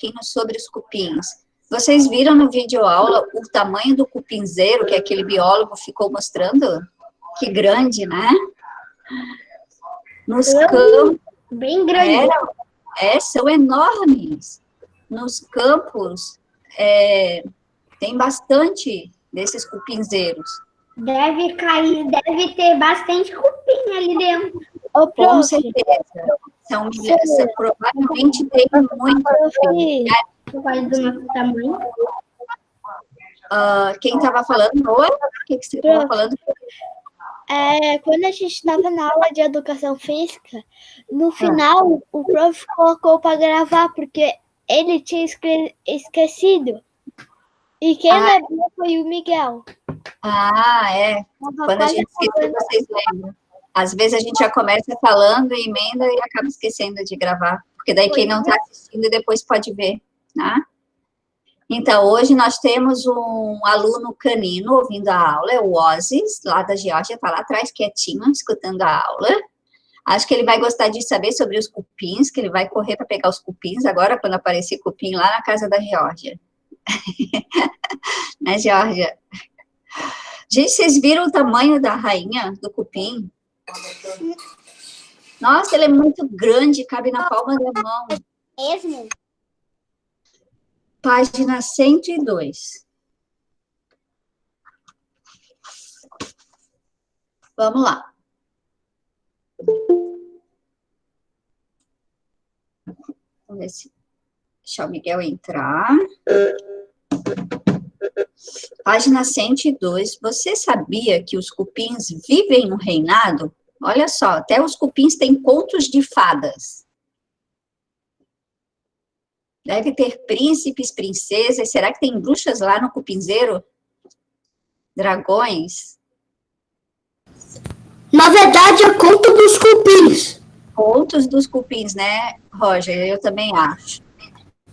pouquinho sobre os cupins. Vocês viram no vídeo aula o tamanho do cupinzeiro que aquele biólogo ficou mostrando? Que grande, né? Nos campos... Bem grande. São enormes. Nos campos, tem bastante desses cupinzeiros. Deve ter bastante cupim ali dentro. Com certeza. Provavelmente tem muito cupim. Do nosso tamanho. Quem estava falando? Oi? O que você estava falando? Quando a gente estava na aula de educação física, no final o prof colocou para gravar, porque ele tinha esquecido. E quem lembrou foi o Miguel. Quando a gente esquece, vocês lembram. Às vezes a gente já começa falando, emenda e acaba esquecendo de gravar. Porque daí quem não está assistindo depois pode ver, né? Então, hoje nós temos um aluno canino ouvindo a aula, é o Ozzy, lá da Geórgia, está lá atrás, quietinho, escutando a aula. Acho que ele vai gostar de saber sobre os cupins, que ele vai correr para pegar os cupins agora, quando aparecer cupim lá na casa da Geórgia. Né, Geórgia? Gente, vocês viram o tamanho da rainha do cupim? Nossa, ele é muito grande, cabe na palma da mão. Mesmo? Página 102. Vamos lá. Vamos ver se... Deixa o Miguel entrar. Página 102. Você sabia que os cupins vivem no reinado? Olha só, até os cupins têm contos de fadas. Deve ter príncipes, princesas. Será que tem bruxas lá no cupinzeiro? Dragões? Na verdade, é conto dos cupins. Contos dos cupins, né, Roger? Eu também acho.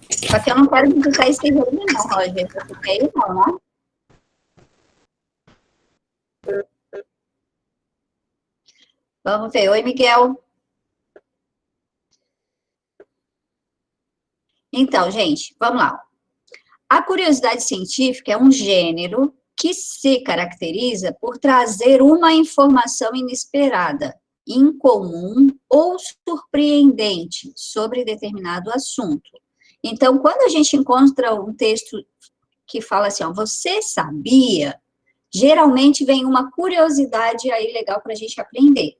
Só que eu não quero que tu saia escrevendo, não, Roger. Porque aí não, né? Vamos ver. Oi, Miguel. Então, gente, vamos lá. A curiosidade científica é um gênero que se caracteriza por trazer uma informação inesperada, incomum ou surpreendente sobre determinado assunto. Então, quando a gente encontra um texto que fala assim, ó, você sabia? Geralmente vem uma curiosidade aí legal para a gente aprender.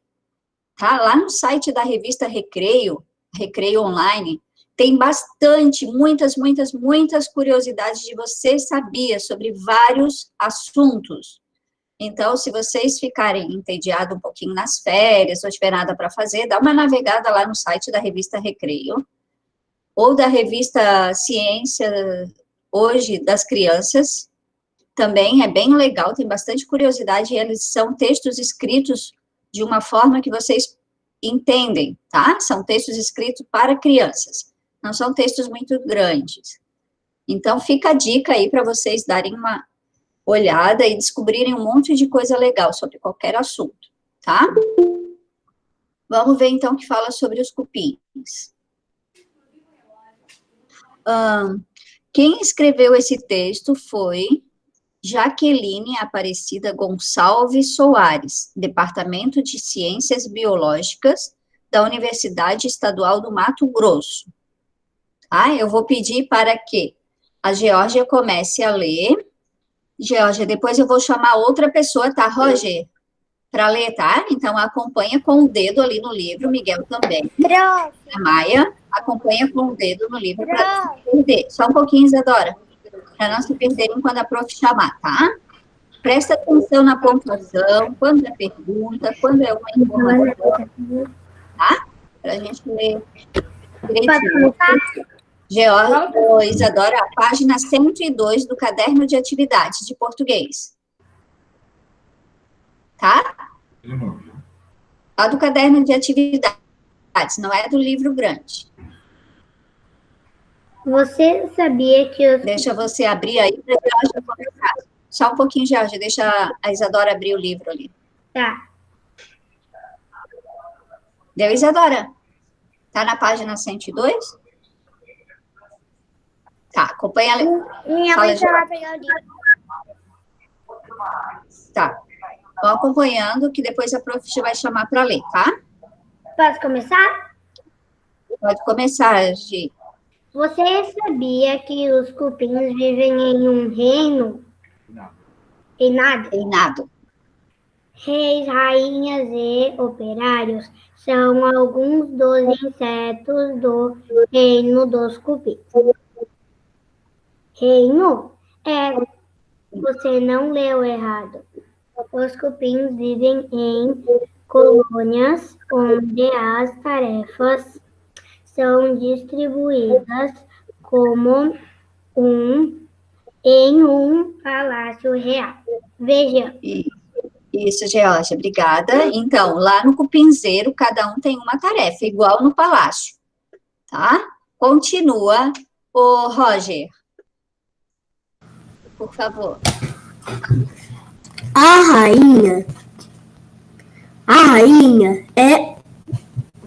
Tá? Lá no site da revista Recreio, Recreio Online, tem bastante, muitas curiosidades de você sabia sobre vários assuntos. Então, se vocês ficarem entediados um pouquinho nas férias, ou tiver nada para fazer, dá uma navegada lá no site da revista Recreio, ou da revista Ciência Hoje das Crianças, também é bem legal, tem bastante curiosidade, e eles são textos escritos de uma forma que vocês entendem, tá? São textos escritos para crianças. Não são textos muito grandes. Então, fica a dica aí para vocês darem uma olhada e descobrirem um monte de coisa legal sobre qualquer assunto, tá? Vamos ver, então, o que fala sobre os cupins. Quem escreveu esse texto foi Jaqueline Aparecida Gonçalves Soares, Departamento de Ciências Biológicas da Universidade Estadual do Mato Grosso. Eu vou pedir para que a Geórgia comece a ler. Geórgia, depois eu vou chamar outra pessoa, tá, Roger? Para ler, tá? Então, acompanha com o dedo ali no livro, Miguel também. Prof. A Maia, acompanha com o dedo no livro para não se perder. Só um pouquinho, Isadora, para não se perderem quando a prof chamar, tá? Presta atenção na pontuação, quando é pergunta, quando é uma informação, tá? Para a gente ler direitinho. Isadora, a página 102 do caderno de atividades de português. Tá? Lá do caderno de atividades, não é do livro grande. Você sabia que Deixa você abrir aí para a Geórgia começar. Só um pouquinho, Geórgia, deixa a Isadora abrir o livro ali. Tá. Deu, Isadora? Tá na página 102? acompanha a Minha Fala, mãe Ju. vai pegar o livro. Tá. Vão acompanhando, que depois a prof já vai chamar para ler, tá? Posso começar? Pode começar, Gi. Você sabia que os cupins vivem em um reino? Reinado? Reinado. Reis, rainhas e operários são alguns dos insetos do reino dos cupins. Reino? Você não leu errado. Os cupins vivem em colônias onde as tarefas são distribuídas como em um palácio real. Veja. Isso, Georgia, obrigada. Então, lá no cupinzeiro, cada um tem uma tarefa, igual no palácio, tá? Continua, o Roger. Por favor. A rainha é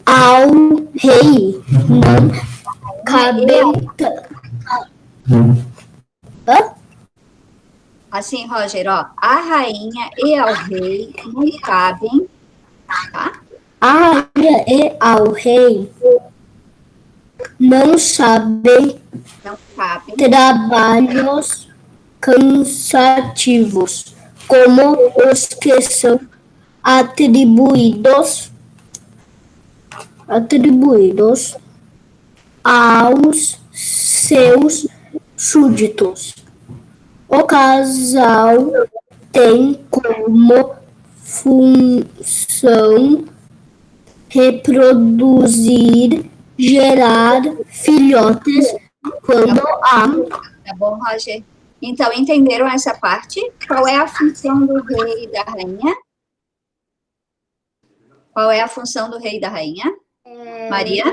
ao rei. Não cabe. Hã? Assim, Roger, ó, a rainha e ao rei não cabem, tá? A rainha e ao rei não sabem Não cabem. trabalhos cansativos, como os que são atribuídos aos seus súditos. O casal tem como função reproduzir, gerar filhotes quando há. Tá bom, Roger? Então, entenderam essa parte? Qual é a função do rei e da rainha? Qual é a função do rei e da rainha? Maria?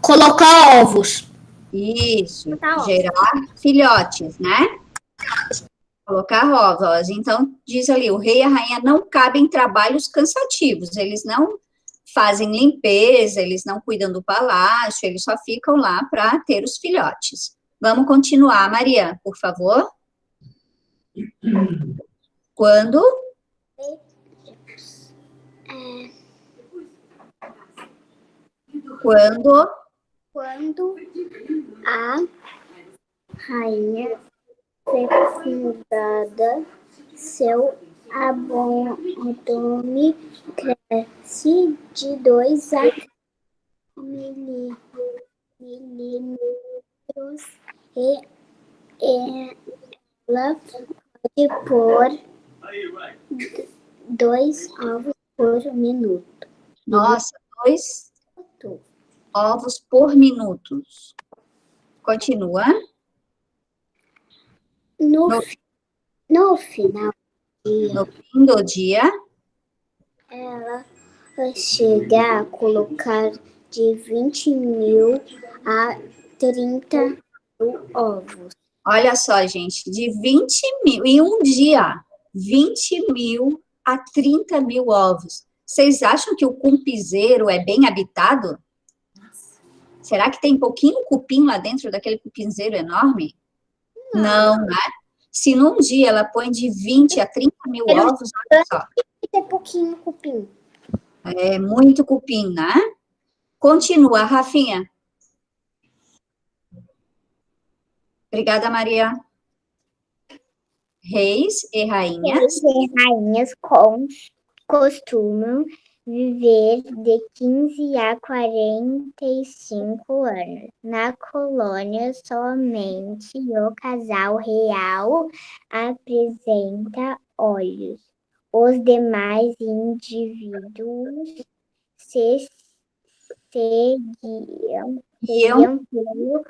Colocar ovos. Isso, Tá ótimo. gerar filhotes, né? Colocar ovos. Então, diz ali, o rei e a rainha não cabem trabalhos cansativos, eles não fazem limpeza, eles não cuidam do palácio, eles só ficam lá para ter os filhotes. Vamos continuar, Maria, por favor. Quando? Quando A rainha fecundada, seu abdômen cresce de 2 a 3 milímetros e ela pode pôr 2 ovos por minuto. Nossa, 2 ovos por minuto. Continua. No final No fim do dia, ela chega a colocar de 20 mil a 30 mil ovos. olha só, gente, de 20 mil, em um dia, 20 mil a 30 mil ovos. Vocês acham que o cumpizeiro é bem habitado? Será que tem pouquinho cupim lá dentro daquele cupinzeiro enorme? Não, né? Se num dia ela põe de 20 a 30 mil ovos, olha só. É pouquinho cupim. É muito cupim, né? Continua, Rafinha. Obrigada, Maria. Reis e rainhas. Rainhas costumam viver de 15 a 45 anos. Na colônia, somente o casal real apresenta olhos. Os demais indivíduos se seguiam pelo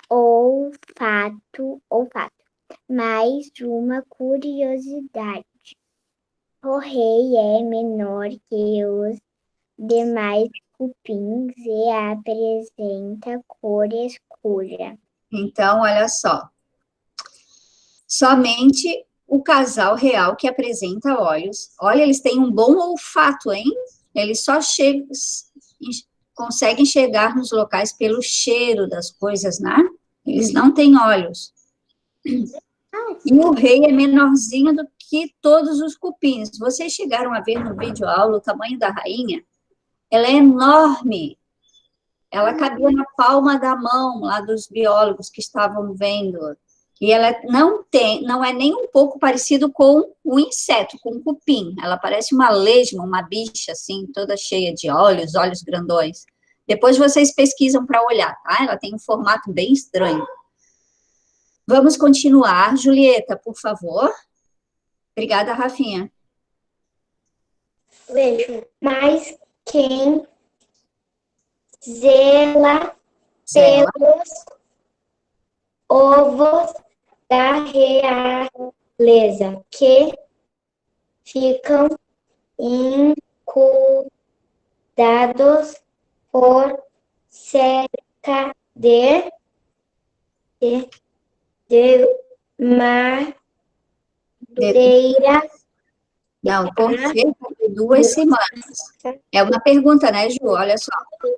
olfato. Mais uma curiosidade. O rei é menor que os demais cupins e apresenta cor escura. Então, olha só. Somente o casal real que apresenta olhos. Olha, eles têm um bom olfato, hein? Eles só conseguem chegar nos locais pelo cheiro das coisas, né? Eles não têm olhos. E o rei é menorzinho do que todos os cupins. Vocês chegaram a ver no vídeo aula o tamanho da rainha? Ela é enorme. Ela cabia na palma da mão lá dos biólogos que estavam vendo. E ela não é nem um pouco parecido com o inseto, com o cupim. Ela parece uma lesma, uma bicha, assim, toda cheia de olhos grandões. Depois vocês pesquisam para olhar, tá? Ela tem um formato bem estranho. Vamos continuar. Julieta, por favor. Obrigada, Rafinha. Vejo. Mas quem zela Zela. pelos ovos da realeza que ficam incubados por cerca de madeira. Não, por cerca de 2 semanas. É uma pergunta, né, Ju? Olha só.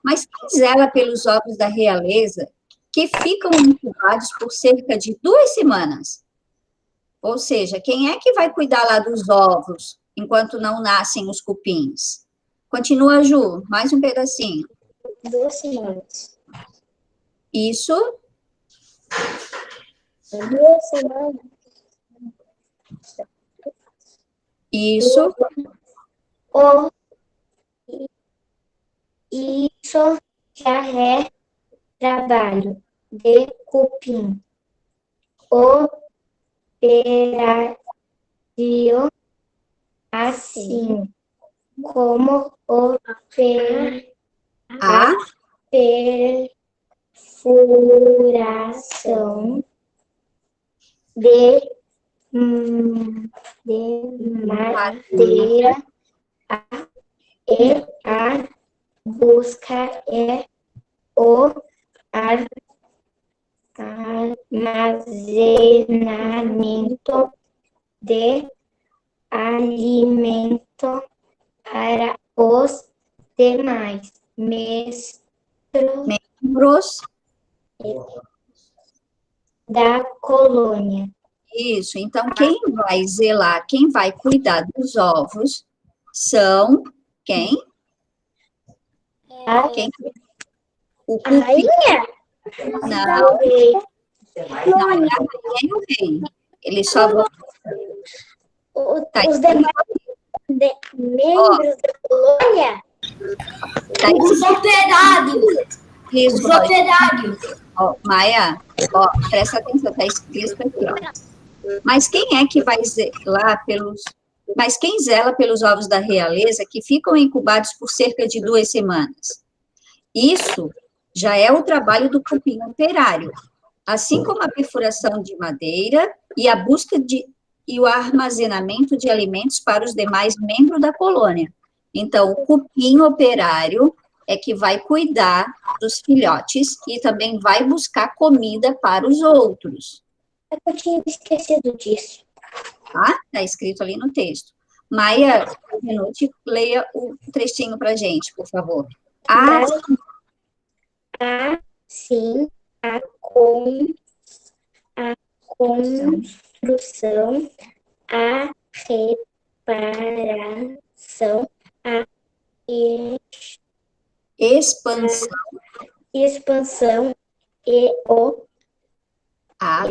Mas quem zela pelos ovos da realeza que ficam incubados por cerca de 2 semanas? Ou seja, quem é que vai cuidar lá dos ovos enquanto não nascem os cupins? Continua, Ju, mais um pedacinho. 2 semanas. Isso, 2 semanas. isso, Isso já é trabalho de cupim. Operário, assim como a perfuração de madeira e a busca é o armazenamento de alimento para os demais membros membros. da colônia. Isso, então quem vai zelar, quem vai cuidar dos ovos são quem? Quem? O A cupim. rainha? Não, não é a rainha e o rei. Eles só vão... Tá Os demais membros da colônia? Tá Os operários. Isso, Os operários. ó, Maia, ó, presta atenção, tá escrito aqui, ó. Mas quem é que vai zelar pelos... Mas quem zela pelos ovos da realeza que ficam incubados por cerca de 2 semanas? Isso já é o trabalho do cupim operário, assim como a perfuração de madeira e a busca e o armazenamento de alimentos para os demais membros da colônia. Então, o cupim operário é que vai cuidar dos filhotes e também vai buscar comida para os outros. Eu tinha esquecido disso. Tá? Está escrito ali no texto. Maia, um minuto, leia o trechinho para a gente, por favor. Assim, a construção, a reparação, a Expansão, expansão e a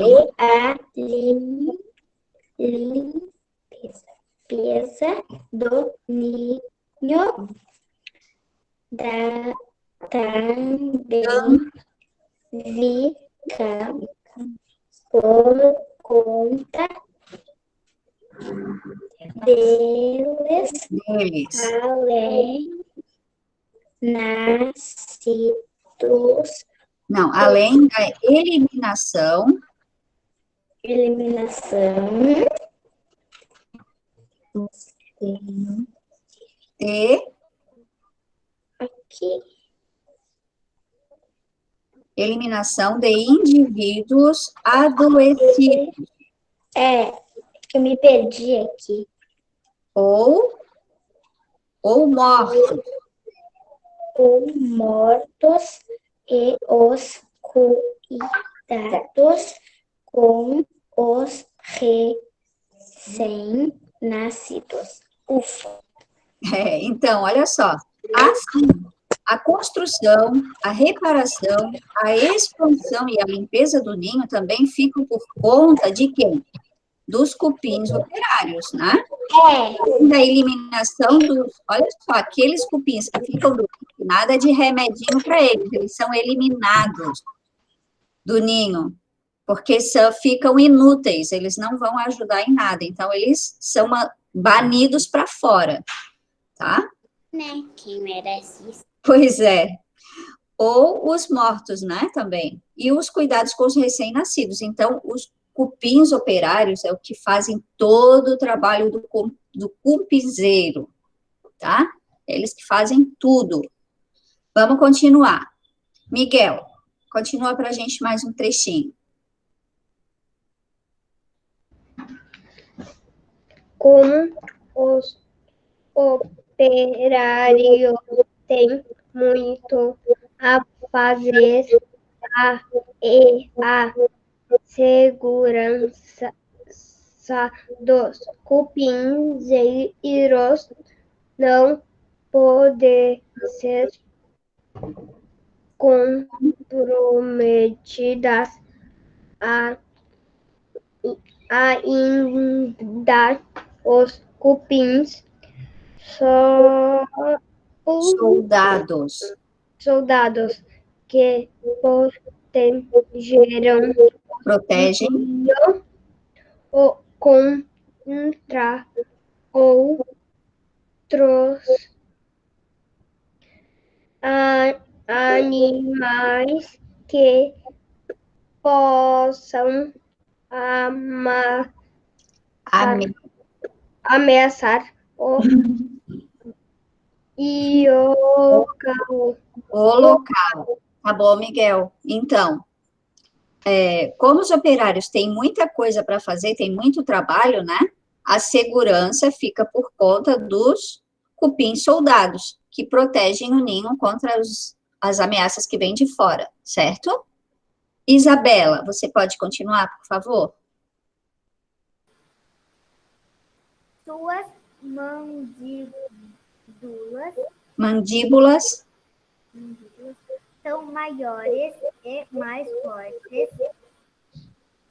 limpeza do ninho também fica por conta deles, além nascidos, não, além da eliminação de aqui. eliminação de indivíduos adoecidos Eu me perdi aqui. ou mortos. Ou mortos e os dados com os recém-nascidos. Ufa. Então, olha só. Assim, a construção, a reparação, a expansão e a limpeza do ninho também ficam por conta de quem? Dos cupins operários, né? Da eliminação dos... Olha só, aqueles cupins que ficam do ninho, nada de remedinho para eles são eliminados do ninho, porque ficam inúteis, eles não vão ajudar em nada, então eles são banidos para fora, tá? Né? Quem merece isso? Pois é. Ou os mortos, né, também. E os cuidados com os recém-nascidos. Então, os cupins operários é o que fazem todo o trabalho do cupinzeiro, tá? Eles que fazem tudo. Vamos continuar. Miguel, continua para a gente mais um trechinho. Como os operários têm muito a fazer e a segurança dos cupinzeiros não pode ser comprometidas ainda os cupins soldados que Protegem contra outros animais que possam ameaçar o local. Tá bom, Miguel? Então, como os operários têm muita coisa para fazer, tem muito trabalho, né? A segurança fica por conta dos cupins soldados, que protegem o ninho contra as ameaças que vêm de fora, certo? Isabela, você pode continuar, por favor? Suas mandíbulas são maiores e mais fortes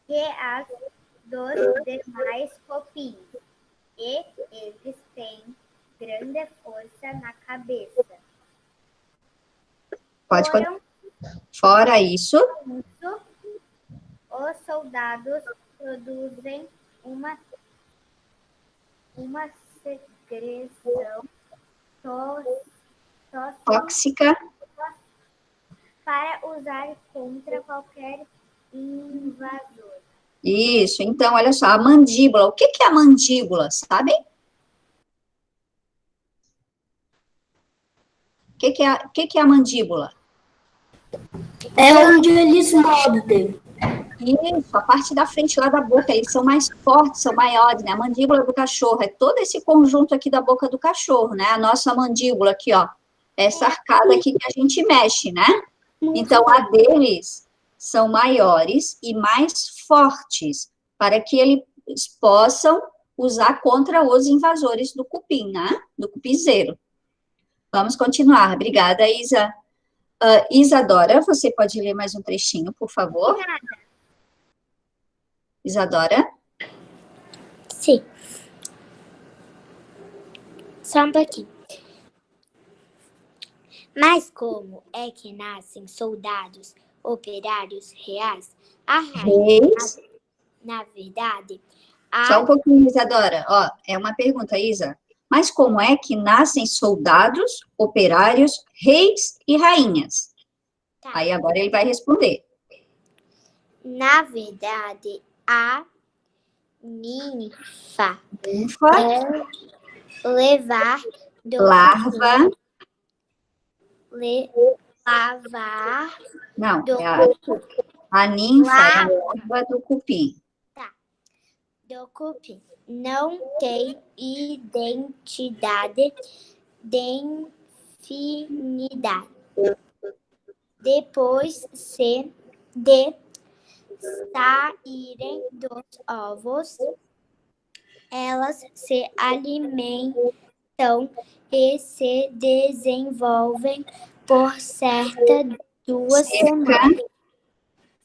que as dos demais cupins, e eles têm grande força na cabeça. Pode continuar. Fora isso, os soldados produzem uma secreção tóxica para usar contra qualquer invasor. Isso, então, olha só, a mandíbula. O que é a mandíbula, sabem? O que é a mandíbula? É onde eles mordem. Isso, a parte da frente lá da boca, eles são mais fortes, são maiores, né? A mandíbula do cachorro, é todo esse conjunto aqui da boca do cachorro, né? A nossa mandíbula aqui, ó, essa arcada aqui que a gente mexe, né? Então, a deles são maiores e mais fortes, para que eles possam usar contra os invasores do cupim, né? Do cupinzeiro. Vamos continuar. Obrigada, Isa. Isadora, você pode ler mais um trechinho, por favor? Isadora? Sim. Só um pouquinho. Mas como é que nascem soldados operários reais? A rainha, na verdade... Só um pouquinho, Isadora. Ó, é uma pergunta, Isa. Mas como é que nascem soldados, operários, reis e rainhas? Tá. Aí agora ele vai responder. Na verdade, a ninfa é levar do larva. Lavar. Não, a ninfa é a larva do cupim. Tá. Do cupim. Não tem identidade definida. Depois de saírem dos ovos, elas se alimentam e se desenvolvem por cerca de 2 semanas.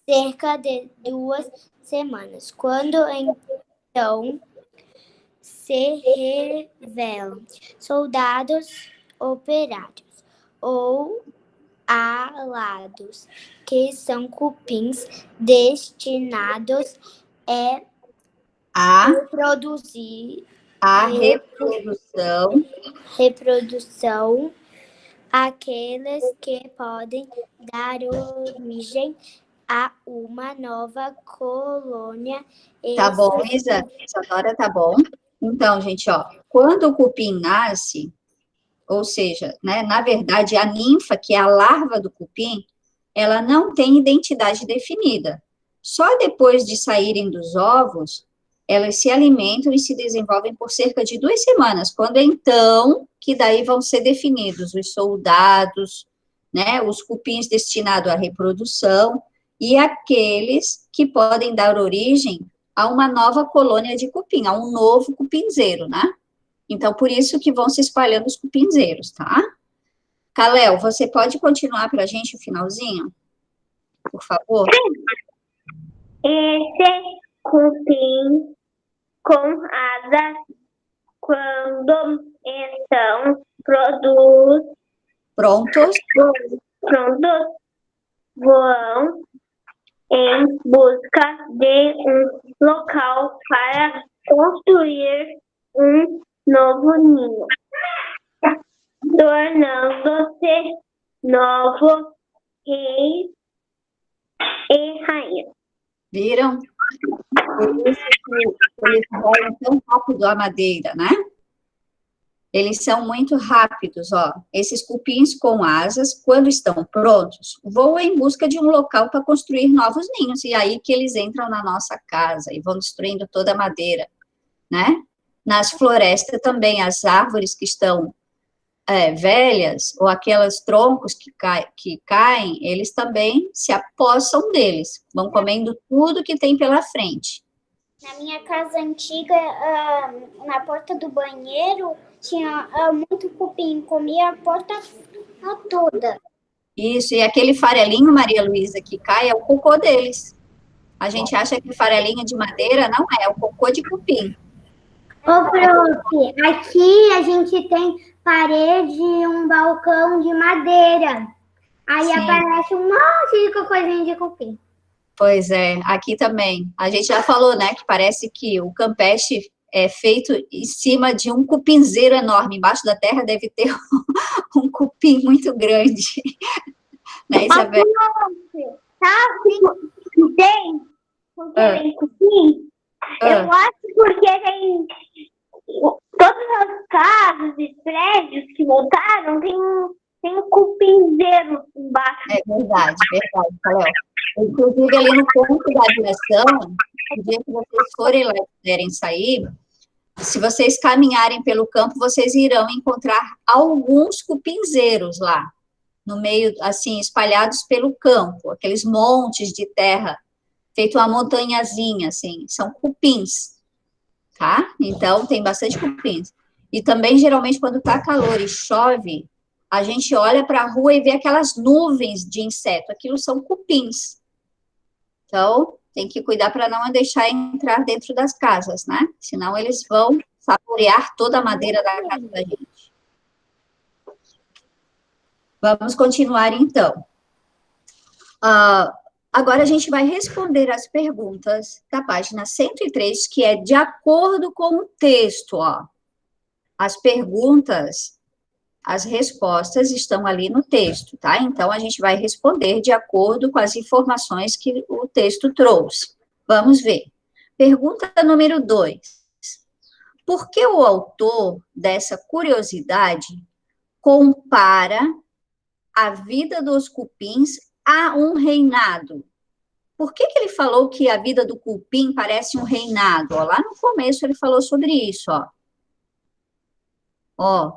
Cerca de 2 semanas. Quando então se revelam soldados operários ou alados, que são cupins destinados A reproduzir reprodução, aqueles que podem dar origem a uma nova colônia. Tá bom, Isadora, tá bom. Então, gente, ó, quando o cupim nasce, ou seja, né, na verdade, a ninfa, que é a larva do cupim, ela não tem identidade definida. Só depois de saírem dos ovos, elas se alimentam e se desenvolvem por cerca de 2 semanas, quando então, que daí vão ser definidos os soldados, né, os cupins destinados à reprodução, e aqueles que podem dar origem a uma nova colônia de cupim, a um novo cupinzeiro, né? Então, por isso que vão se espalhando os cupinzeiros, tá? Kalel, você pode continuar para a gente o finalzinho? Por favor. Esse cupim com asas, quando estão Prontos, voam em busca de um local para construir um novo ninho, tornando-se novos reis e rainhas. viram? Por isso que eles voam tão rápido a madeira, né? Eles são muito rápidos, ó. Esses cupins com asas, quando estão prontos, voam em busca de um local para construir novos ninhos. E aí que eles entram na nossa casa e vão destruindo toda a madeira, né? Nas florestas também, as árvores que estão velhas, ou aqueles troncos que caem, eles também se apossam deles. Vão comendo tudo que tem pela frente. Na minha casa antiga, na porta do banheiro, tinha muito cupim, comia a porta toda. Isso, e aquele farelinho, Maria Luísa, que cai, é o cocô deles. A gente acha que farelinho de madeira não é o cocô de cupim. Ô, prof, aqui a gente tem parede e um balcão de madeira. Aí Sim. Aparece um monte de cocôzinho de cupim. Pois é, aqui também. A gente já falou, né, que parece que o campeche é feito em cima de um cupinzeiro enorme. Embaixo da terra deve ter um cupim muito grande. Né, Isabel? Tem cupim? Eu acho porque tem todas as casas e prédios que montaram, tem um cupinzeiro embaixo. É verdade, Kalel. Inclusive, ali no ponto da aviação, no dia que vocês forem lá e puderem sair, se vocês caminharem pelo campo, vocês irão encontrar alguns cupinzeiros lá, no meio, assim, espalhados pelo campo, aqueles montes de terra, feito uma montanhazinha, assim, são cupins, tá? Então, tem bastante cupins. E também, geralmente, quando tá calor e chove, a gente olha para a rua e vê aquelas nuvens de inseto, aquilo são cupins. Então, tem que cuidar para não deixar entrar dentro das casas, né? Senão eles vão saborear toda a madeira da casa da gente. Vamos continuar, então. Agora a gente vai responder as perguntas da página 103, que é de acordo com o texto, ó. As perguntas, as respostas estão ali no texto, tá? Então, a gente vai responder de acordo com as informações que o texto trouxe. Vamos ver. Pergunta número 2. Por que o autor dessa curiosidade compara a vida dos cupins a um reinado? Por que ele falou que a vida do cupim parece um reinado? Ó, lá no começo ele falou sobre isso, ó. Ó,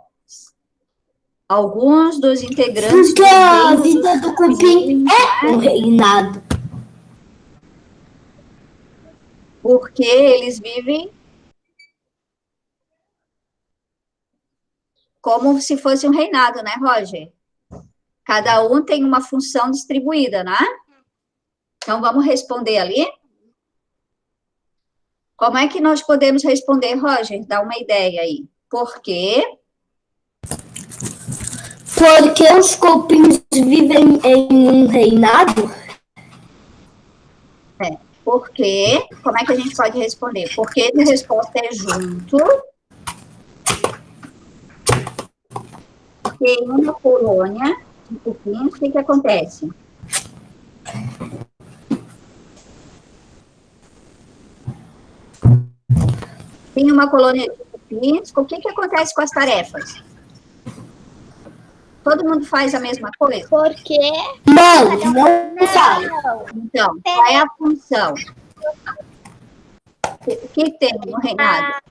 alguns dos integrantes... Porque a vida do cupim é um reinado. Porque eles vivem como se fosse um reinado, né, Roger? Cada um tem uma função distribuída, né? Então, vamos responder ali? Como é que nós podemos responder, Roger? Dá uma ideia aí. Por quê? Porque os cupins vivem em um reinado? Por quê? Como é que a gente pode responder? Porque a resposta é junto. Porque em uma colônia de cupins, o que acontece? Tem uma colônia de cupins, o que acontece com as tarefas? Todo mundo faz a mesma coisa? Porque Não faz. Então, qual é a função? O que tem no reinado?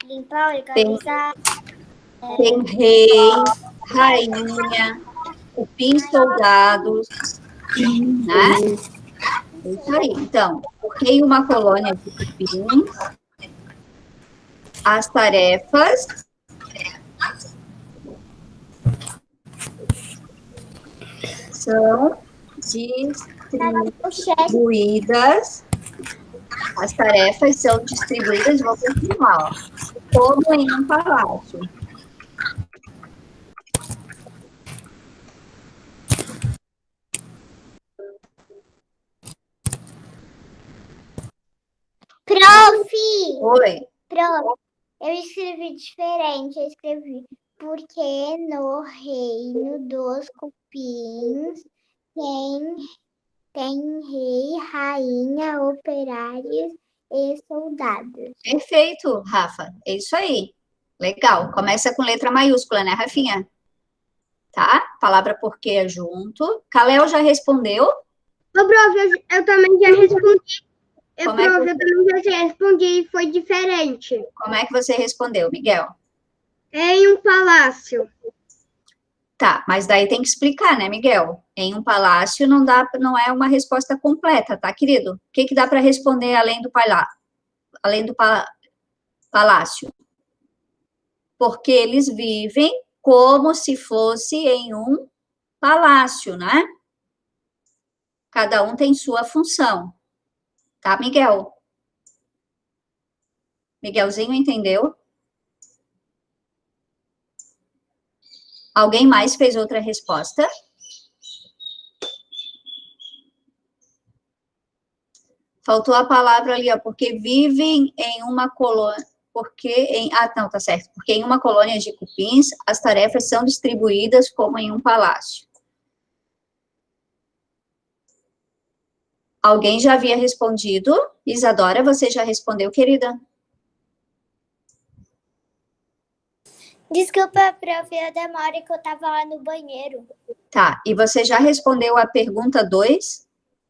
Limpar, organizar. Tem rei, rainha, cupins soldados, né? É isso aí. Então, porque em uma colônia de cupins, as tarefas são distribuídas. As tarefas são distribuídas, vou continuar, ó, como em um palácio. Prof! Oi. Prof, eu escrevi diferente. Eu escrevi porque no reino dos cupins tem rei, rainha, operários e soldados. Perfeito, Rafa. É isso aí. Legal. Começa com letra maiúscula, né, Rafinha? Tá? Palavra porque é junto. Kalel já respondeu? Ô, prof, eu também já respondi. Como é que Eu também já respondi e foi diferente. Como é que você respondeu, Miguel? É em um palácio. Tá, mas daí tem que explicar, né, Miguel? Em um palácio não é uma resposta completa, tá, querido? O que dá para responder além do palácio? Porque eles vivem como se fosse em um palácio, né? Cada um tem sua função. Tá, Miguel? Miguelzinho entendeu? Alguém mais fez outra resposta? Faltou a palavra ali, ó, porque vivem em uma colônia, não, tá certo. Porque em uma colônia de cupins, as tarefas são distribuídas como em um palácio. Alguém já havia respondido? Isadora, você já respondeu, querida? Desculpa, prof, eu demoro que eu tava lá no banheiro. Tá, e você já respondeu a pergunta 2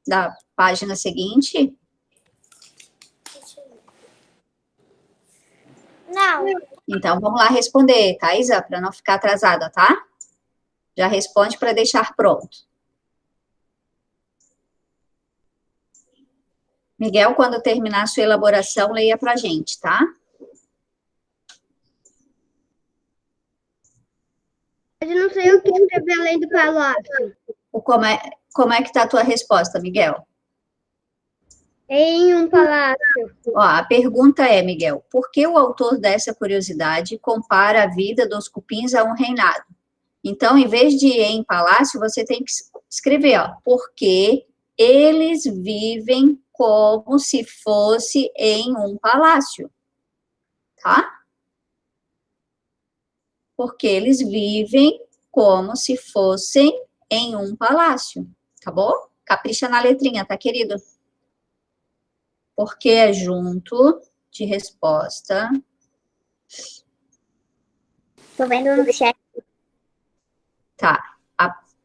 da página seguinte? Não. Então, vamos lá responder, tá, Isa? Para não ficar atrasada, tá? Já responde para deixar pronto. Miguel, quando terminar a sua elaboração, leia para a gente, tá? Mas eu não sei o que escrever além do palácio. Como é que tá a tua resposta, Miguel? Em um palácio. Ó, a pergunta é, Miguel, por que o autor dessa curiosidade compara a vida dos cupins a um reinado? Então, em vez de em palácio, você tem que escrever, ó, porque eles vivem como se fosse em um palácio, tá? Porque eles vivem como se fossem em um palácio, tá bom? Capricha na letrinha, tá, querido? Porque é junto de resposta. Tô vendo no chat. Tá.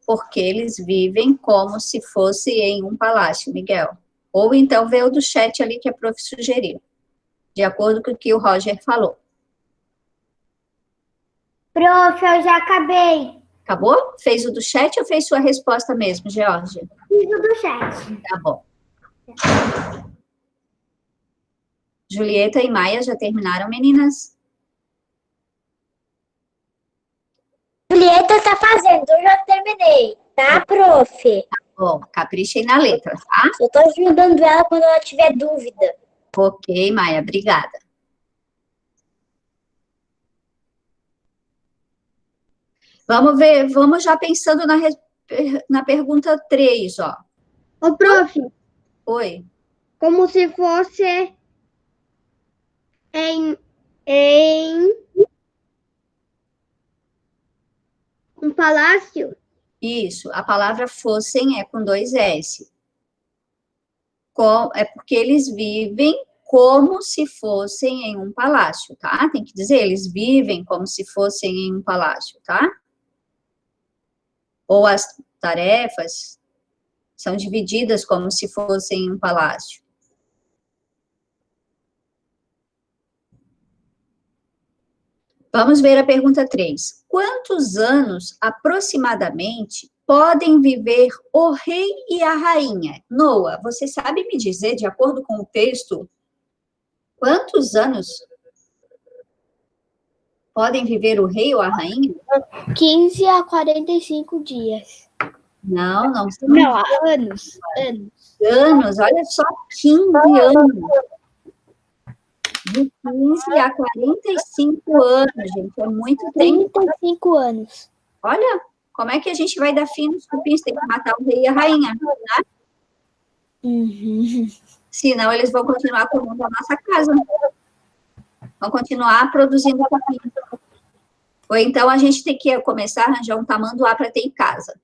Porque eles vivem como se fosse em um palácio, Miguel. Ou então vê o do chat ali que a prof sugeriu, de acordo com o que o Roger falou. Prof, eu já acabei. Acabou? Fez o do chat ou fez sua resposta mesmo, Georgia? Fiz o do chat. Tá bom. Julieta e Maia já terminaram, meninas? Julieta tá fazendo, eu já terminei. Tá, prof? Bom, caprichem na letra, tá? Eu tô ajudando ela quando ela tiver dúvida. Ok, Maia, obrigada. Vamos ver, vamos já pensando na pergunta 3, ó. Ô, prof, Oi. como se fosse em um palácio? Isso, a palavra fossem é com 2 S. É porque eles vivem como se fossem em um palácio, tá? Tem que dizer, eles vivem como se fossem em um palácio, tá? Ou as tarefas são divididas como se fossem em um palácio. Vamos ver a pergunta 3. Quantos anos, aproximadamente, podem viver o rei e a rainha? Noah, você sabe me dizer, de acordo com o texto, quantos anos podem viver o rei ou a rainha? 15 a 45 dias. Não são Não, há anos. anos, olha só, 15 anos. De 15 a 45 anos, gente, é muito tempo. 35 anos. Olha, como é que a gente vai dar fim nos cupins? Tem que matar o rei e a rainha, né? Uhum. Senão eles vão continuar comendo a nossa casa. Vão continuar produzindo cupim. Ou então a gente tem que começar a arranjar um tamanduá para ter em casa.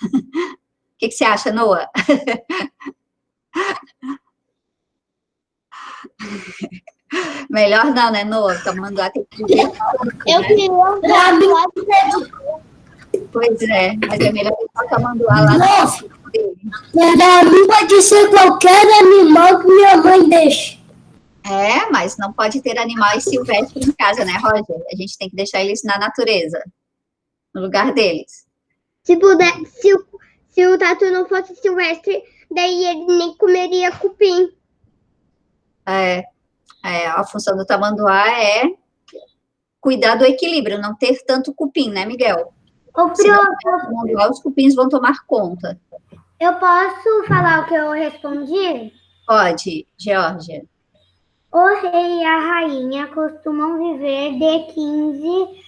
O que você acha, Noah? Melhor não, né, Noah? Tamanduá tem que viver. Eu queria um tamanduá. Pois é, mas é melhor deixar o tamanduá lá Nossa, dele. para mim pode ser qualquer animal que minha mãe deixe. É, mas não pode ter animais silvestres em casa, né, Roger? A gente tem que deixar eles na natureza, no lugar deles. Se puder, se o tatu não fosse silvestre, daí ele nem comeria cupim. A função do tamanduá é cuidar do equilíbrio, não ter tanto cupim, né, Miguel? Ô, Se não prof, tiver tamanduá, os cupins vão tomar conta. eu posso falar o que eu respondi? Pode, Georgia. O rei e a rainha costumam viver de 15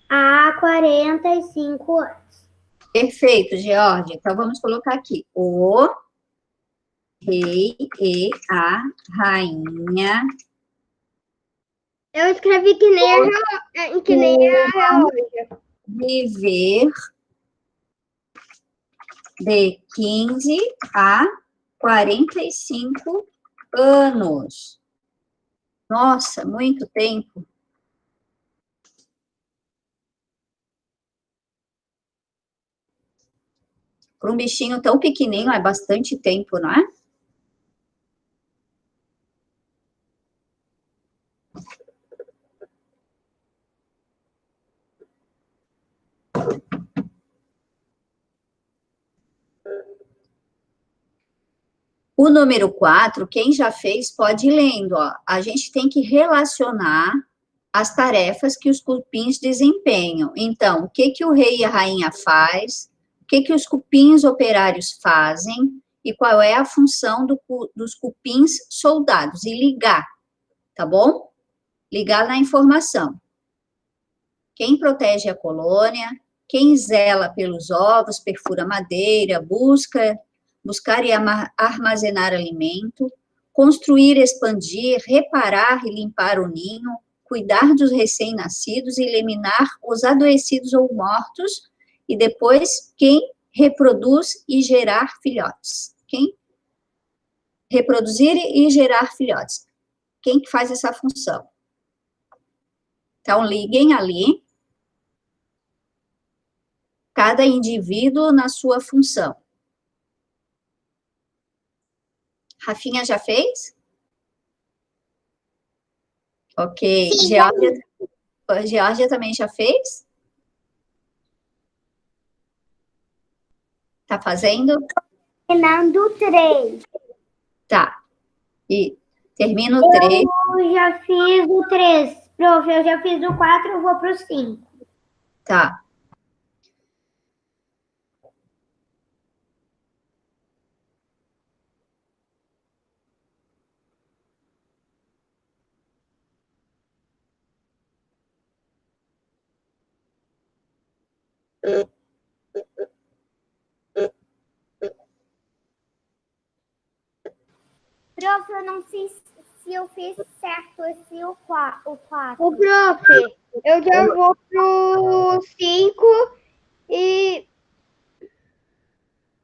a 45 anos. Perfeito, Georgia. Então, vamos colocar aqui. O rei e a rainha Eu escrevi que nem a relógio. viver de 15 a 45 anos. Nossa, muito tempo. Para um bichinho tão pequenininho, é bastante tempo, não é? O número 4, quem já fez, pode ir lendo, ó. A gente tem que relacionar as tarefas que os cupins desempenham. Então, o que o rei e a rainha faz, o que os cupins operários fazem e qual é a função dos cupins soldados, e ligar, tá bom? Ligar na informação. Quem protege a colônia, quem zela pelos ovos, perfura madeira, buscar e armazenar alimento, construir, expandir, reparar e limpar o ninho, cuidar dos recém-nascidos e eliminar os adoecidos ou mortos, e depois quem reproduz e gerar filhotes. Quem reproduzir e gerar filhotes. Quem que faz essa função? Então, liguem ali cada indivíduo na sua função. Rafinha já fez? Ok. Sim, Geórgia também já fez? Tá fazendo? Terminando 3. Tá. E termina o 3. Eu já fiz o 3. Prof, eu já fiz o 4, eu vou pro 5. Tá. Prof, eu não sei se eu fiz certo esse o 4. O prof, eu já vou pro 5 e...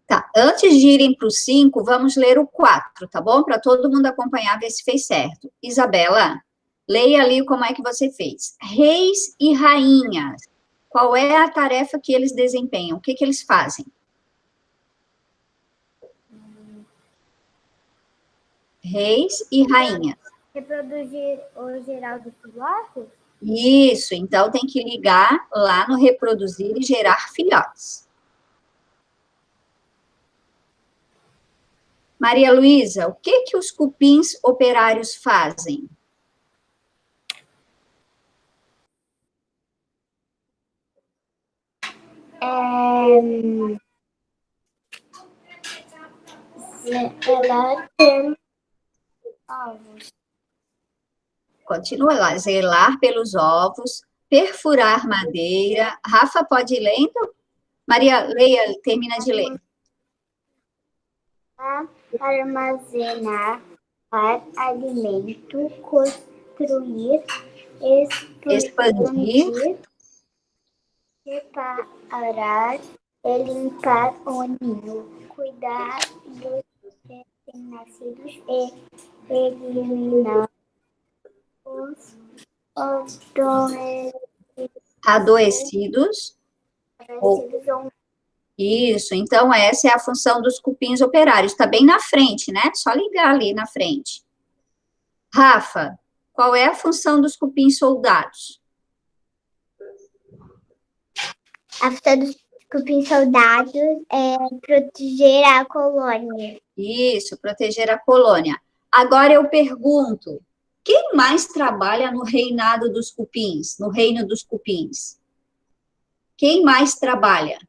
Tá. Antes de irem para o 5, vamos ler o 4, tá bom? Para todo mundo acompanhar, ver se fez certo. Isabela, leia ali como é que você fez. Reis e rainhas. Qual é a tarefa que eles desempenham? O que eles fazem? Reis e rainhas. Reproduzir o geral dos blocos? Isso, então tem que ligar lá no reproduzir e gerar filhotes. Maria Luísa, o que os cupins operários fazem? Ela tem ovos. Continua lá, zelar pelos ovos, perfurar madeira. Rafa, pode ir lendo? Maria, leia, termina de ler. Armazenar alimento, construir, Expandir. Preparar e limpar o ninho, cuidar dos recém-nascidos e eliminar os Adoecidos. ou Isso, então essa é a função dos cupins operários. Está bem na frente, né? Só ligar ali na frente. Rafa, qual é a função dos cupins soldados? A função dos cupins soldados é proteger a colônia. Isso, proteger a colônia. Agora eu pergunto, quem mais trabalha no reinado dos cupins, no reino dos cupins? Quem mais trabalha?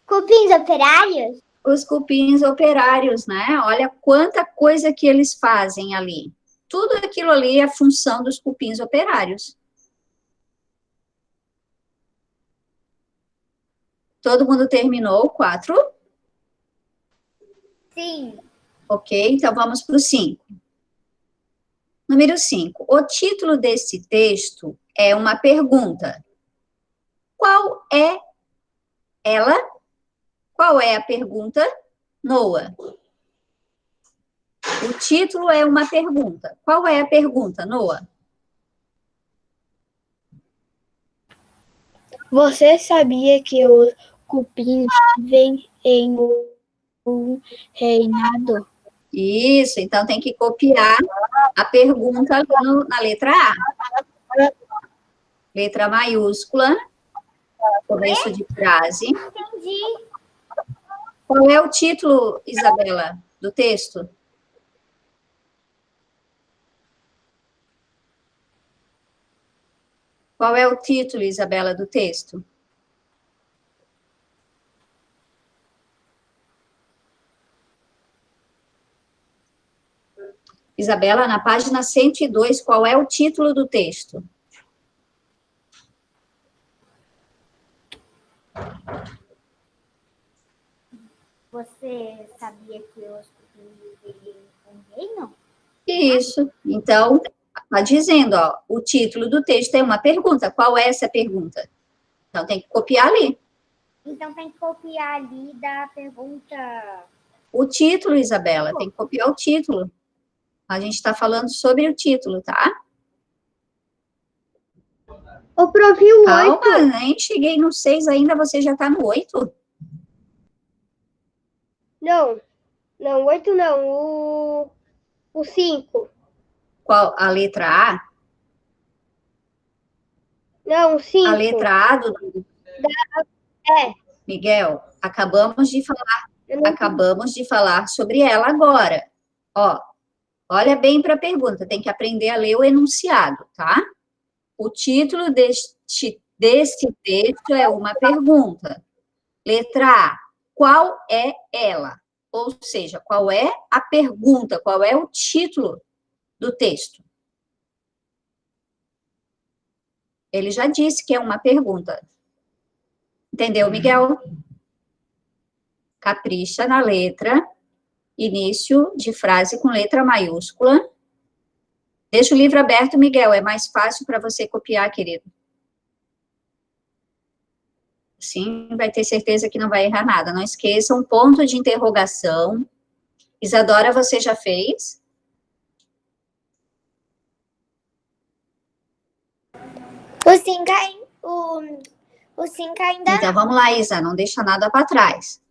Cupins operários? Os cupins operários, né? Olha quanta coisa que eles fazem ali. Tudo aquilo ali é a função dos cupins operários. Todo mundo terminou o 4? Sim. Ok, então vamos para o 5. Número 5. O título desse texto é uma pergunta. Qual é ela? Qual é a pergunta? Noah. O título é uma pergunta. Qual é a pergunta, Noah? Você sabia que os cupins vivem em um reinado? Isso, então tem que copiar a pergunta ali na letra A. Letra maiúscula, começo de frase. Entendi. Qual é o título, Isabela, do texto? Qual é o título, Isabela, do texto? Isabela, na página 102, qual é o título do texto? Você sabia que os cupins vivem em um reino? Isso. Então, está dizendo, ó, o título do texto é uma pergunta. Qual é essa pergunta? Então, tem que copiar ali. Então tem que copiar ali da pergunta. O título, Isabela, tem que copiar o título. A gente está falando sobre o título, tá? O prof, o 8. Calma, nem cheguei no 6 ainda, você já está no 8? Não, 8 não, o 5. Qual? A letra A? Não, 5. A letra A do... É. Miguel, acabamos de falar sobre ela agora. Ó, olha bem para a pergunta, tem que aprender a ler o enunciado, tá? O título desse texto é uma pergunta. Letra A, qual é ela? Ou seja, qual é a pergunta, qual é o título do texto? Ele já disse que é uma pergunta. Entendeu, Miguel? Capricha na letra, início de frase com letra maiúscula. Deixa o livro aberto, Miguel, é mais fácil para você copiar, querido. Assim, vai ter certeza que não vai errar nada. Não esqueça um ponto de interrogação. Isadora, você já fez? O 5 ainda Então, vamos lá, Isa, não deixa nada para trás.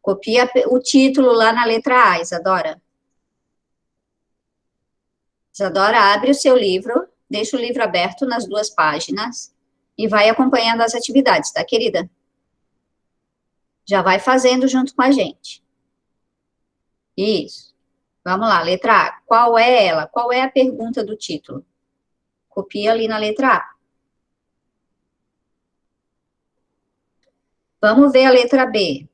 Copia o título lá na letra A, Isadora. Isadora, abre o seu livro, deixa o livro aberto nas 2 páginas e vai acompanhando as atividades, tá, querida? Já vai fazendo junto com a gente. Isso. Vamos lá, letra A. Qual é ela? Qual é a pergunta do título? Copia ali na letra A. Vamos ver a letra B.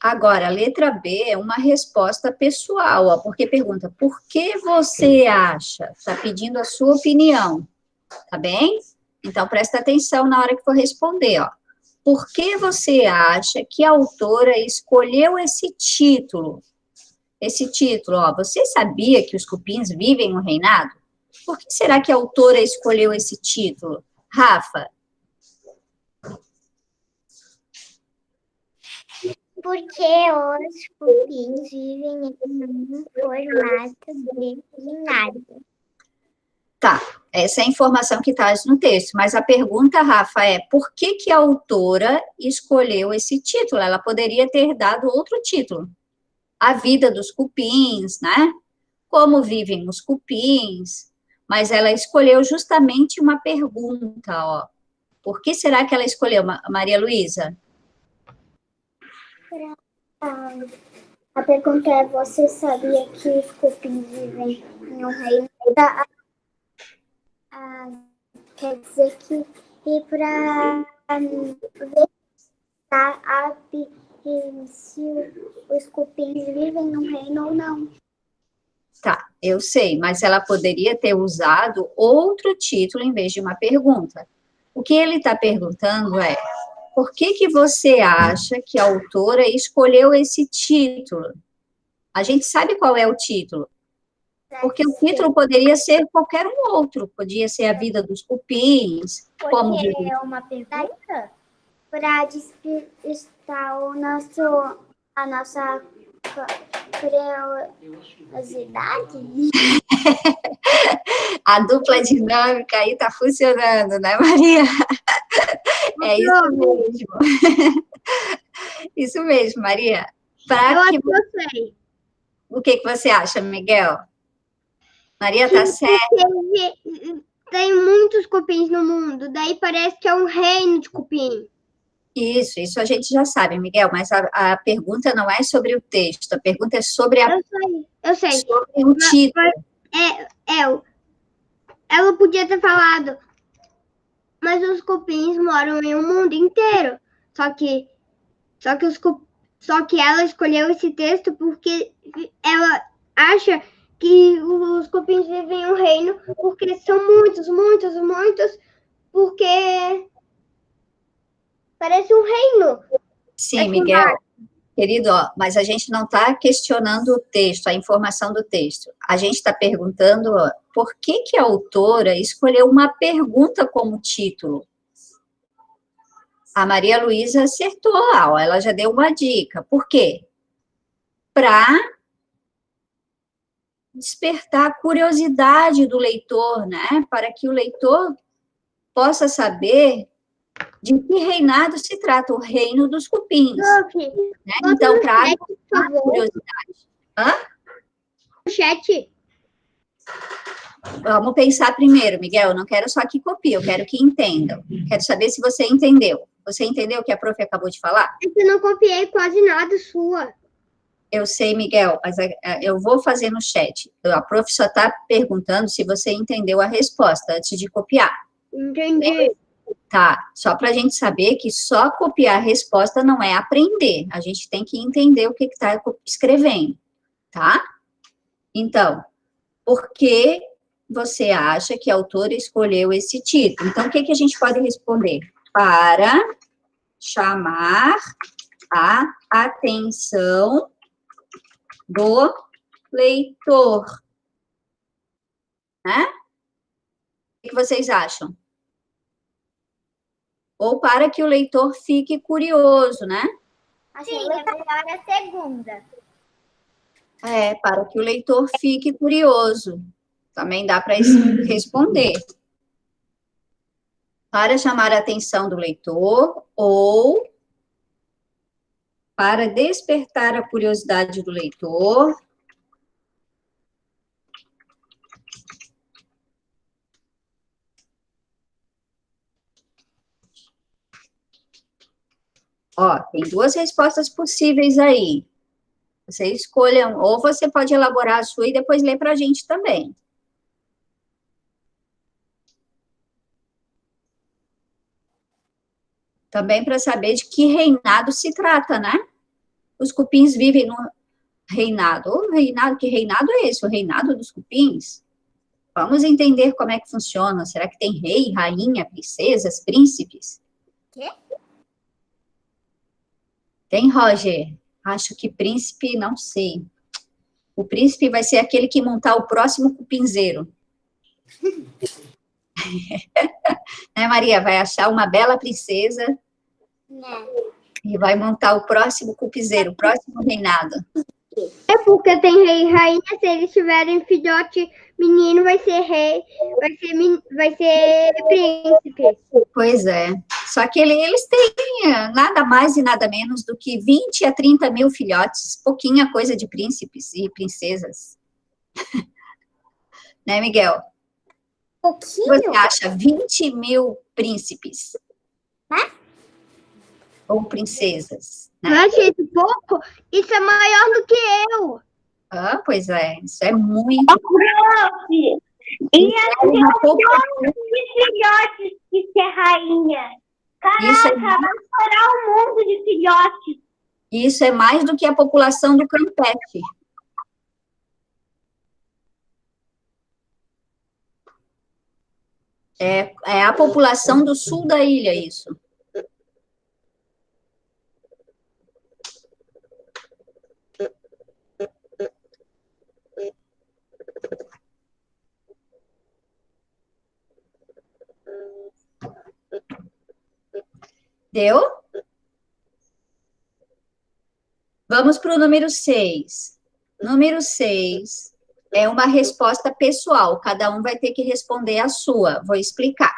Agora, a letra B é uma resposta pessoal, ó, porque pergunta, por que você acha? Está pedindo a sua opinião, tá bem? Então, presta atenção na hora que for responder, ó. Por que você acha que a autora escolheu esse título? Esse título, ó, você sabia que os cupins vivem no reinado? Por que será que a autora escolheu esse título? Rafa? porque os cupins vivem em um formato de binário. Tá, essa é a informação que está no texto, mas a pergunta, Rafa, é por que a autora escolheu esse título? Ela poderia ter dado outro título. A vida dos cupins, né? Como vivem os cupins, mas ela escolheu justamente uma pergunta, ó. Por que será que ela escolheu, Maria Luísa? A pergunta é, você sabia que os cupins vivem em um reino? Quer dizer que para ver se os cupins vivem num reino ou não. Tá, eu sei, mas ela poderia ter usado outro título em vez de uma pergunta. O que ele está perguntando é, por que você acha que a autora escolheu esse título? A gente sabe qual é o título, porque o título poderia ser qualquer um outro, podia ser a vida dos cupins, como Porque é uma pergunta para despistar a nossa curiosidade. A dupla dinâmica aí tá funcionando, né, Maria? É isso mesmo. Isso mesmo, Maria. Eu sei. O que você acha, Miguel? Maria tá certa. Tem muitos cupins no mundo, daí parece que é um reino de cupim. Isso a gente já sabe, Miguel, mas a pergunta não é sobre o texto, a pergunta é sobre Eu sei. Sobre o título. Ela podia ter falado, mas os cupins moram em um mundo inteiro. Só que ela escolheu esse texto porque ela acha que os cupins vivem em um reino porque são muitos, porque parece um reino. Sim, Miguel. Querido, ó, mas a gente não está questionando o texto, a informação do texto. A gente está perguntando, ó, por que a autora escolheu uma pergunta como título? A Maria Luísa acertou lá, ó, ela já deu uma dica. Por quê? Para despertar a curiosidade do leitor, né? Para que o leitor possa saber de que reinado se trata, o reino dos cupins. Né? Então, para a curiosidade. Hã? no chat. Vamos pensar primeiro, Miguel. Eu não quero só que copie, eu quero que entendam. Quero saber se você entendeu. Você entendeu o que a prof acabou de falar? Eu não copiei quase nada sua. Eu sei, Miguel, mas eu vou fazer no chat. A prof só está perguntando se você entendeu a resposta antes de copiar. Entendi. Tá, só para a gente saber que só copiar a resposta não é aprender. A gente tem que entender o que está escrevendo, tá? Então, por que você acha que a autora escolheu esse título? Então, o que a gente pode responder? Para chamar a atenção do leitor, né? O que vocês acham? Ou para que o leitor fique curioso, né? Sim, é melhor a segunda. Para que o leitor fique curioso. Também dá para responder. Para chamar a atenção do leitor ou para despertar a curiosidade do leitor. Ó, tem duas respostas possíveis aí. Você escolha, ou você pode elaborar a sua e depois ler para a gente também. Também para saber de que reinado se trata, né? Os cupins vivem no reinado. Que reinado é esse? O reinado dos cupins? Vamos entender como é que funciona. Será que tem rei, rainha, princesas, príncipes? Quê? Tem, Roger? Acho que príncipe, não sei. O príncipe vai ser aquele que montar o próximo cupinzeiro. Né, Maria? Vai achar uma bela princesa e vai montar o próximo cupinzeiro, o próximo reinado. É porque tem rei e rainha, se eles tiverem filhote menino, vai ser rei, vai ser príncipe. Pois é. Só que eles têm nada mais e nada menos do que 20 a 30 mil filhotes, pouquinha coisa de príncipes e princesas. Né, Miguel? Pouquinho? Você acha 20 mil príncipes? Ou princesas? Né? Não achei isso pouco? Isso é maior do que eu. Ah, pois é, isso é muito. Prof, e É uma população. de filhotes de ser rainha. Isso Caraca, vai estourar um mundo de filhotes. Isso é mais do que a população do Campeche. É a população do sul da ilha, isso. Deu? Vamos para o número 6. Número 6 é uma resposta pessoal. Cada um vai ter que responder a sua. Vou explicar.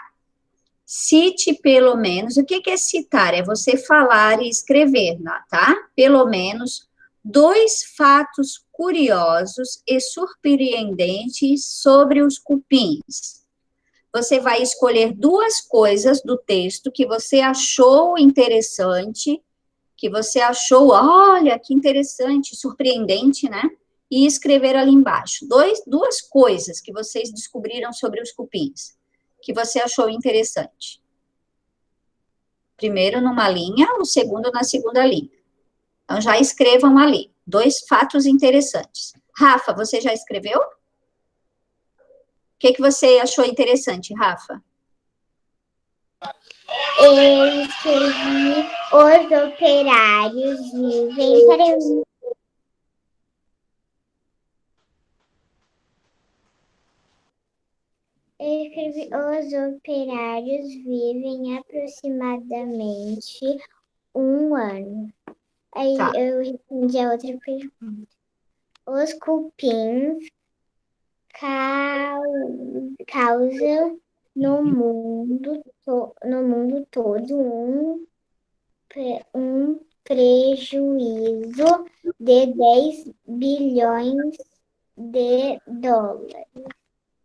Cite pelo menos. O que é citar? É você falar e escrever, tá? Pelo menos 2 fatos curiosos e surpreendentes sobre os cupins. Você vai escolher 2 coisas do texto que você achou interessante, que você achou, olha, que interessante, surpreendente, né? E escrever ali embaixo. 2 coisas que vocês descobriram sobre os cupins, que você achou interessante. Primeiro numa linha, o segundo na segunda linha. Então, já escrevam ali, 2 fatos interessantes. Rafa, você já escreveu? O que você achou interessante, Rafa? Eu escrevi os operários vivem. Peraí. Eu escrevi os operários vivem aproximadamente 1 ano. Aí Tá. eu respondi a outra pergunta. Os cupins causam no mundo todo um prejuízo de 10 bilhões de dólares.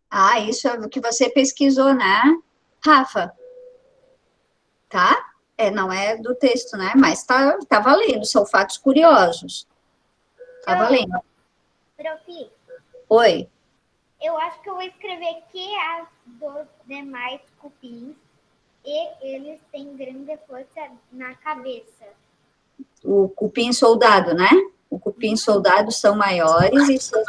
Ah, isso é o que você pesquisou, né, Rafa? Tá? Não é do texto, né? Mas tá valendo, são fatos curiosos. Tá valendo. Profi, Oi. eu acho que eu vou escrever que as dos demais cupins e eles têm grande força na cabeça. O cupim soldado, né? O cupim soldado são maiores e são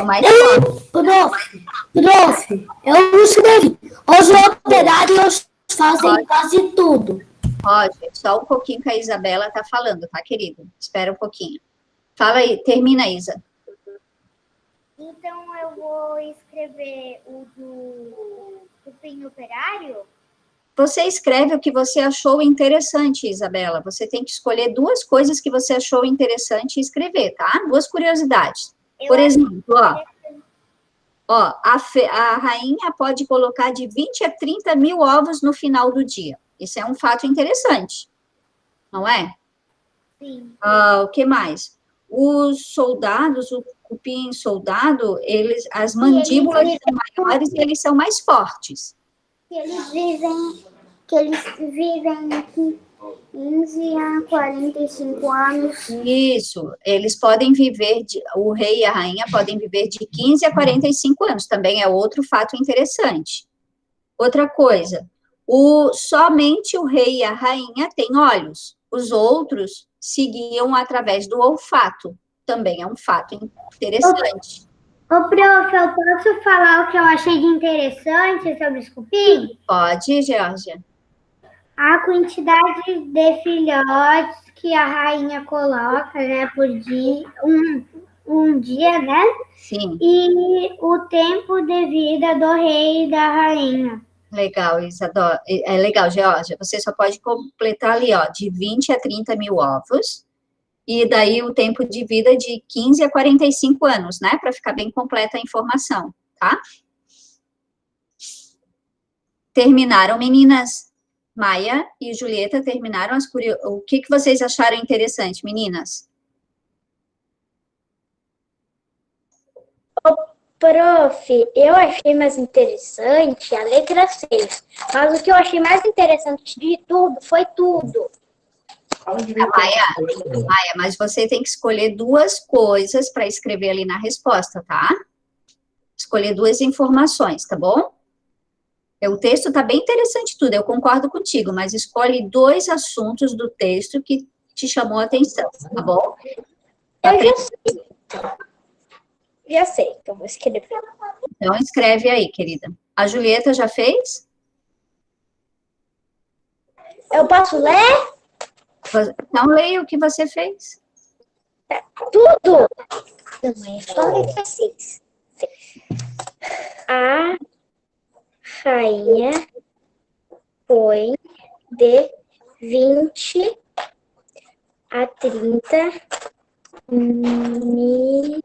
mais fortes. Prof, eu escrevi. Os operários fazem quase tudo. Roger, só um pouquinho que a Isabela tá falando, tá, querido? Espera um pouquinho. Fala aí, termina, Isa. Então eu vou escrever o do cupim operário? Você escreve o que você achou interessante, Isabela. Você tem que escolher duas coisas que você achou interessante e escrever, tá? Duas curiosidades. Por exemplo, a rainha pode colocar de 20 a 30 mil ovos no final do dia. Isso é um fato interessante, não é? Sim. O que mais? Os soldados, o cupim soldado, as mandíbulas são maiores e eles são mais fortes. Que eles vivem 15 a 45 anos. Isso, eles podem viver, o rei e a rainha podem viver de 15 a 45 anos, também é outro fato interessante. Outra coisa, somente o rei e a rainha têm olhos, os outros seguiam através do olfato, também é um fato interessante. Ô, prof, eu posso falar o que eu achei de interessante sobre os cupins? Pode, Georgia. A quantidade de filhotes que a rainha coloca, né, por dia, um dia, né? Sim. E o tempo de vida do rei e da rainha. Legal, Isadora. É legal, Georgia. Você só pode completar ali, ó, de 20 a 30 mil ovos. E daí o tempo de vida de 15 a 45 anos, né? Para ficar bem completa a informação, tá? Terminaram, meninas? Maia e Julieta terminaram o que vocês acharam interessante, meninas? Prof, eu achei mais interessante a letra 6. Mas o que eu achei mais interessante de tudo foi tudo. Maia, mas você tem que escolher duas coisas para escrever ali na resposta, tá? Escolher duas informações, tá bom? O texto está bem interessante tudo, eu concordo contigo, mas escolhe dois assuntos do texto que te chamou a atenção, tá bom? Eu já sei. Já sei, então vou escrever. Então, escreve aí, querida. A Julieta já fez? Eu posso ler? Então, leia o que você fez. Tudo! Também só letra 6. A rainha foi de 20 a 30 mil.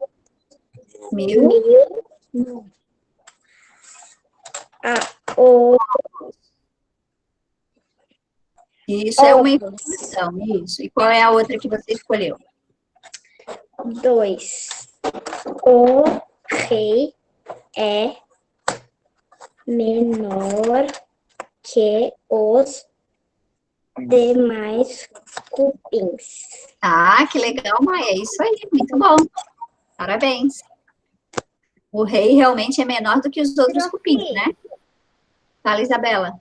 Isso é uma informação, isso. E qual é a outra que você escolheu? 2. O rei é menor que os demais cupins. Ah, que legal, Maia. É isso aí, muito bom. Parabéns. O rei realmente é menor do que os outros cupins, né? Fala, Isabela.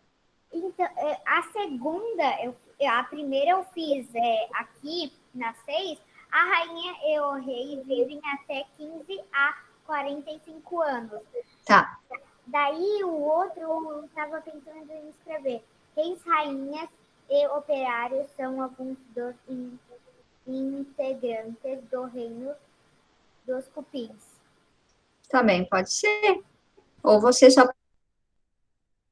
Então, a segunda, a primeira eu fiz aqui na 6, a rainha e o rei vivem até 15 a 45 anos. Tá. Daí o outro eu estava pensando em escrever. Reis, rainhas e operários são alguns dos integrantes do reino dos cupins. Também pode ser. Ou você só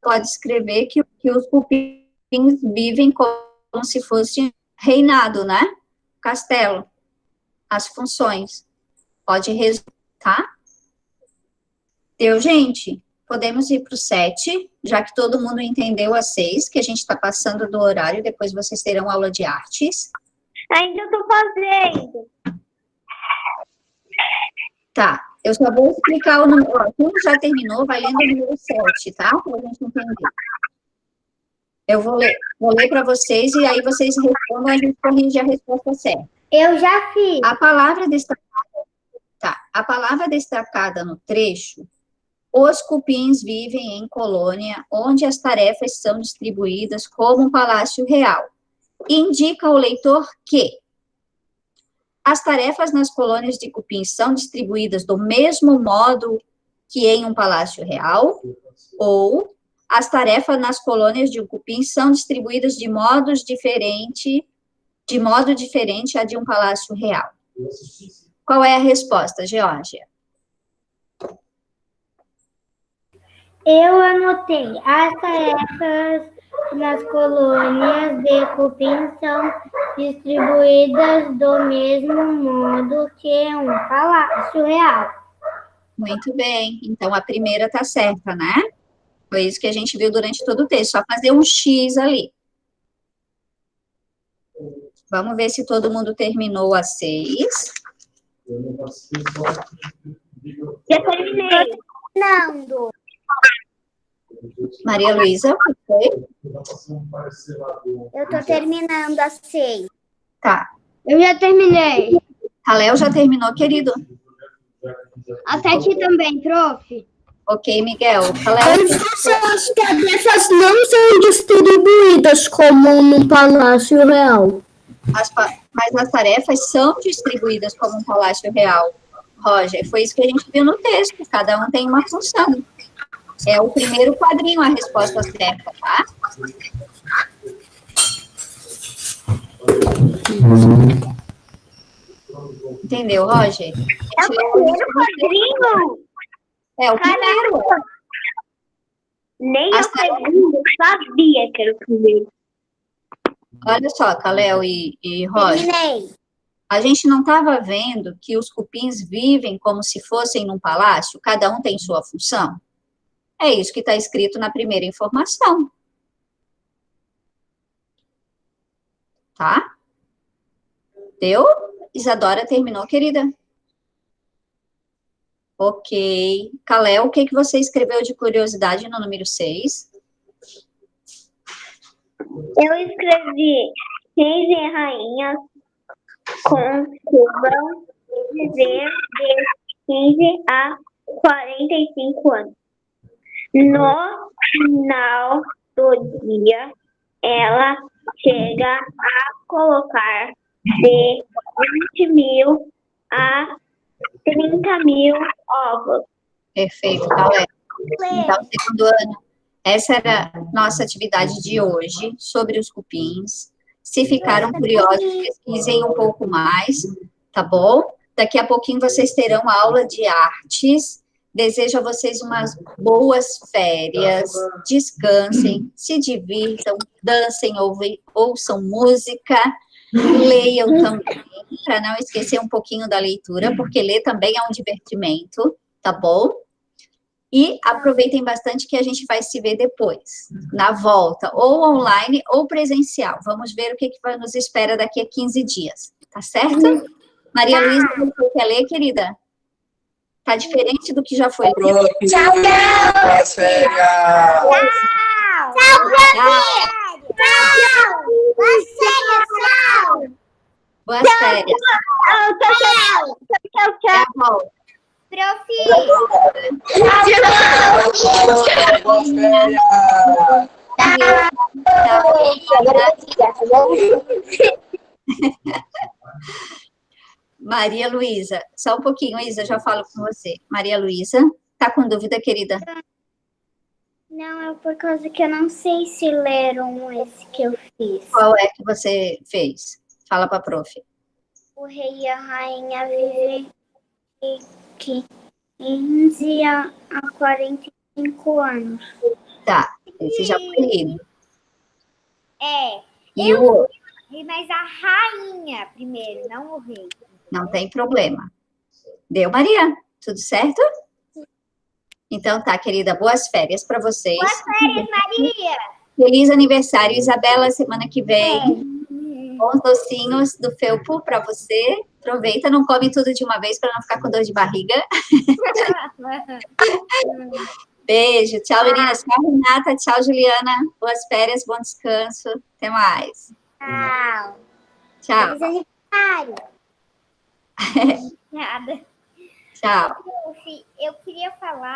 pode escrever que os cupins vivem como se fosse reinado, né? Castelo. As funções. Pode resumir, tá? Deu, gente? Podemos ir para o 7, já que todo mundo entendeu a 6, que a gente está passando do horário, depois vocês terão aula de artes. Ainda estou fazendo. Tá, eu só vou explicar o número. Ó, quem já terminou, vai lendo o número 7, tá? Para a gente entender. Eu vou ler para vocês e aí vocês respondam, a gente corrige a resposta certa. Eu já fiz. A palavra destacada no trecho, os cupins vivem em colônia onde as tarefas são distribuídas como um palácio real. Indica ao leitor que as tarefas nas colônias de cupins são distribuídas do mesmo modo que em um palácio real, ou as tarefas nas colônias de cupins são distribuídas de modo diferente a de um palácio real. Qual é a resposta, Geórgia? Eu anotei. As tarefas nas colônias de cupins são distribuídas do mesmo modo que em um palácio real. Muito bem. Então, a primeira está certa, né? Foi isso que a gente viu durante todo o texto. Só fazer um X ali. Vamos ver se todo mundo terminou a 6. Já terminei. Fernando. Maria Luísa, o que foi? Eu tô terminando a 6. Tá. Eu já terminei. Raléu já terminou, querido? A 7 também, prof. Ok, Miguel. Raléu? As tarefas não são distribuídas como num palácio real. Mas as tarefas são distribuídas como um palácio real. Roger, foi isso que a gente viu no texto. Cada um tem uma função. É o primeiro quadrinho a resposta certa, tá? Entendeu, Roger? É o primeiro quadrinho? É o primeiro. Nem o segundo, sabia que era o primeiro. Olha só, Caléu e Roger. Terminei. A gente não estava vendo que os cupins vivem como se fossem num palácio? Cada um tem sua função? É isso que está escrito na primeira informação. Tá? Deu? Isadora terminou, querida? Ok. Caléu, o que você escreveu de curiosidade no número 6? Eu escrevi 15 rainhas concubam viver de 15 a 45 anos. No final do dia, ela chega a colocar de 20 mil a 30 mil ovos. Perfeito, Caléu. Então, segundo ano, essa era a nossa atividade de hoje, sobre os cupins. Se ficaram curiosos, pesquisem um pouco mais, tá bom? Daqui a pouquinho vocês terão aula de artes. Desejo a vocês umas boas férias, descansem, se divirtam, dancem, ouçam música, leiam também, para não esquecer um pouquinho da leitura, porque ler também é um divertimento, tá bom? E aproveitem bastante que a gente vai se ver depois, na volta, ou online ou presencial. Vamos ver o que nos espera daqui a 15 dias, tá certo? Maria Luísa, você quer ler, querida? Tá diferente do que já foi. Tchau, boas férias! Tchau! Tchau! Boas férias. Tchau! Até a volta. Profi! Boas férias! Maria Luísa, só um pouquinho, Isa, eu já falo com você. Maria Luísa, tá com dúvida, querida? Não, é por causa que eu não sei se leram esse que eu fiz. Qual é que você fez? Fala pra prof. O rei e a rainha vivem de 15 a 45 anos. Tá, esse já foi lido. É. E o outro? Mas a rainha primeiro, não o rei. Não tem problema. Deu, Maria? Tudo certo? Então tá, querida, boas férias para vocês. Boas férias, Maria! Feliz aniversário, Isabela, semana que vem. Bons docinhos do Felpo para você, Aproveita, não come tudo de uma vez para não ficar com dor de barriga. Beijo, tchau, meninas. Tchau, Renata. Tchau, Juliana. Boas férias, bom descanso. Até mais. Tchau. Tchau. Feliz aniversário. Nada. Tchau. Eu queria falar